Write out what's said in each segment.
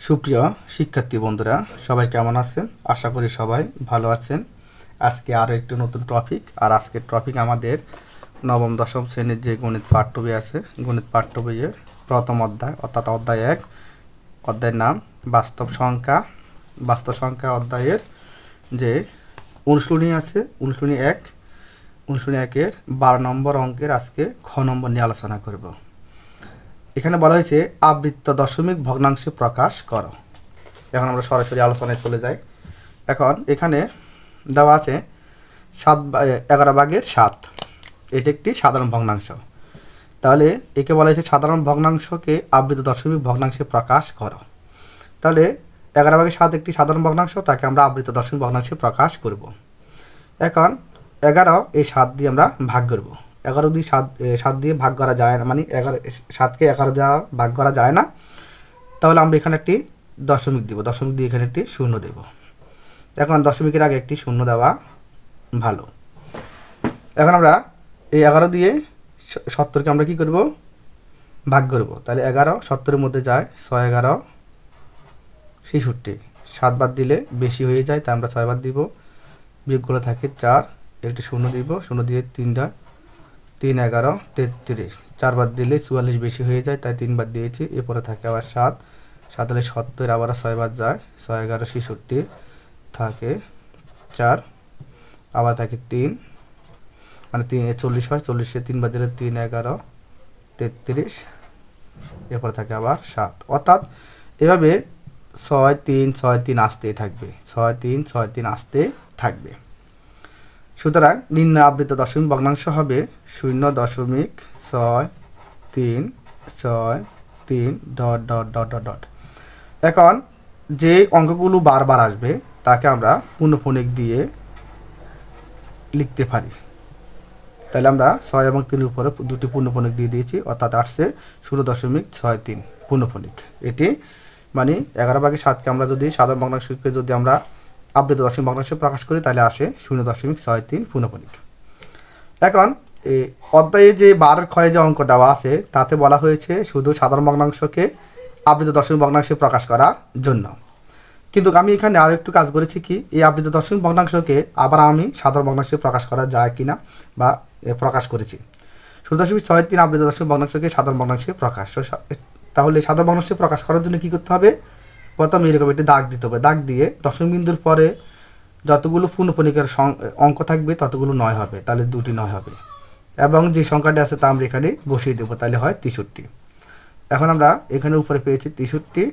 সুপ্রিয় শিক্ষার্থী বন্ধুরা, সবাই কেমন আছেন? আশা করি সবাই ভালো আছেন। আজকে আরও একটি নতুন টপিক, আর আজকের টপিক আমাদের নবম দশম শ্রেণীর যে গণিত পাঠ্য বই আছে, গণিত পাঠ্য বইয়ের প্রথম অধ্যায় অর্থাৎ অধ্যায় 1, অধ্যায়ের নাম বাস্তব সংখ্যা। বাস্তব সংখ্যা অধ্যায়ের যে অনুশীলনী আছে, অনুশীলনী 1, অনুশীলনী 1-এর 12 নম্বর অঙ্কের আজকে খ নম্বর নিয়ে আলোচনা করব। এখানে বলা হয়েছে আবৃত্ত দশমিক ভগ্নাংশে প্রকাশ করো। এখন আমরা সরাসরি আলোচনায় চলে যাই। এখন এখানে দেওয়া আছে 11/7, এটি একটি সাধারণ ভগ্নাংশ। তাহলে একে বলা হয়েছে সাধারণ ভগ্নাংশকে আবৃত্ত দশমিক ভগ্নাংশে প্রকাশ করো। তাহলে 11/7 একটি সাধারণ ভগ্নাংশ, তাকে আমরা আবৃত্ত দশমিক ভগ্নাংশে প্রকাশ করব। এখন 11 এই 7 দিয়ে আমরা ভাগ করব। 11 দিয়ে 7 দিয়ে ভাগ করা যায় না, মানে 7কে 11 দ্বারা ভাগ করা যায় না। তাহলে আমরা এখানে একটি দশমিক দিব, দশমিক দিয়ে এখানে একটি শূন্য দেব। এখন দশমিকের আগে একটি শূন্য দেওয়া ভালো। এখন আমরা এই 11 দিয়ে 70কে আমরা কি করব? ভাগ করব। তাহলে 11 70-এর মধ্যে যায় 6 11 66, 7 বাদ দিলে বেশি হয়ে যায়, তাই আমরা 6 বাদ দিব। বিয়োগগুলো থাকে 4, একটি শূন্য দিব, শূন্য দিয়ে 3 11 33, 4 বাদ দিলে 44 বেশি হয়ে যায়, তাই 3 বাদ দিয়েছি। এরপরে থাকে আবার 7 হলে 70, আবার 6 বাদ যায়, 6 11 66 থাকে 4, আবার থাকে 3, মানে 40 হয়, 40-এ 3 বাদ দিলে 3 11 33, এরপরে থাকে আবার 7। অর্থাৎ এভাবে 6 3 6 3 আসতেই থাকবে, 6 3 6 3 আসতে থাকবে। সুতরাং নিম্ন আবৃত্ত দশমিক ভগ্নাংশ হবে 0.6363 ... এখন যে অঙ্কগুলো বারবার আসবে তাকে আমরা পূর্ণফনিক দিয়ে লিখতে পারি। তাহলে আমরা 6 এবং 3-এর উপরে দুটি পূর্ণফনিক দিয়ে দিয়েছি, অর্থাৎ আসছে 0.63 পূর্ণফনিক। এটি মানে 11/7কে আমরা যদি সাধারণ ভগ্নাংশকে যদি আমরা আবৃত্ত দশমিক ভগ্নাংশে প্রকাশ করি, তাহলে আসে 0.63 পূর্ণফনিক। এখন এই অধ্যায়ে যে 12 ক্ষয়ে যে অঙ্ক দেওয়া আছে তাতে বলা হয়েছে শুধু সাধারণ ভগ্নাংশকে আবৃত্ত দশমিক ভগ্নাংশে প্রকাশ করার জন্য। কিন্তু আমি এখানে আরও একটু কাজ করেছি কি, এই আবৃত্ত দশমিক ভগ্নাংশকে আবার আমি সাধারণ ভগ্নাংশে প্রকাশ করা যায় কিনা বা প্রকাশ করেছি। 0.63 আবৃত্ত দশমিক ভগ্নাংশকে সাধারণ ভগ্নাংশে প্রকাশ। তাহলে সাধারণ ভগ্নাংশে প্রকাশ করার জন্য কী করতে হবে? প্রথমে এরকম একটি দাগ দিতে হবে। দাগ দিয়ে দশমিক বিন্দুর পরে যতগুলো পূর্ণফনিকের অঙ্ক থাকবে ততগুলো 9 হবে, তাহলে 2টি 9 হবে। এবং যে সংখ্যাটি আছে তা আমরা এখানে বসিয়ে দেবো, তাহলে হয় 63। এখন আমরা এখানে উপরে পেয়েছি 63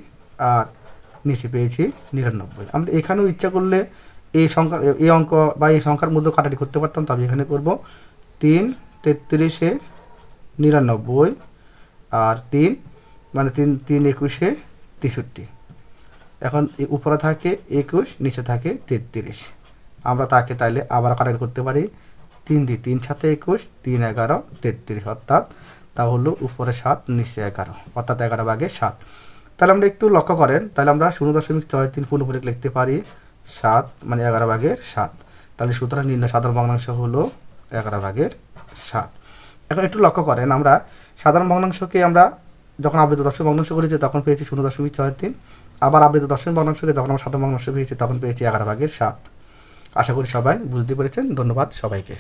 আর নিচে পেয়েছি 99। আমরা এখানেও ইচ্ছা করলে এই সংখ্যা, এই অঙ্ক বা এই সংখ্যার মধ্যে কাটাটি করতে পারতাম, তবে এখানে করব 3 33 99 আর 3 মানে 3 3 21 63। এখন উপরে থাকে 21, নিচে থাকে 33। আমরা তাকে তাইলে আবার কাটাকাটি করতে পারি, 3 দিয়ে 3 7 21, 3 11 33, অর্থাৎ তা হলো উপরে 7 নিচে 11, অর্থাৎ 11/7। তাহলে আমরা একটু লক্ষ্য করেন, তাহলে আমরা 0.63 পূর্ণফনিক লিখতে পারি 7, মানে 11/7। তাহলে সুতরাং নিম্ন সাধারণ ভগ্নাংশ হলো 11/7। এখন একটু লক্ষ্য করেন, আমরা সাধারণ ভগ্নাংশকে আমরা যখন আবৃত্ত দশমিক ভগ্নাংশ করেছি তখন পেয়েছি 0.63, আবার আবৃত্ত দশমিক ভগ্নাংশকে যখন আমরা সাধারণ ভগ্নাংশ পেয়েছি তখন পেয়েছি 11/7। আশা করি সবাই বুঝতে পেরেছেন। ধন্যবাদ সবাইকে।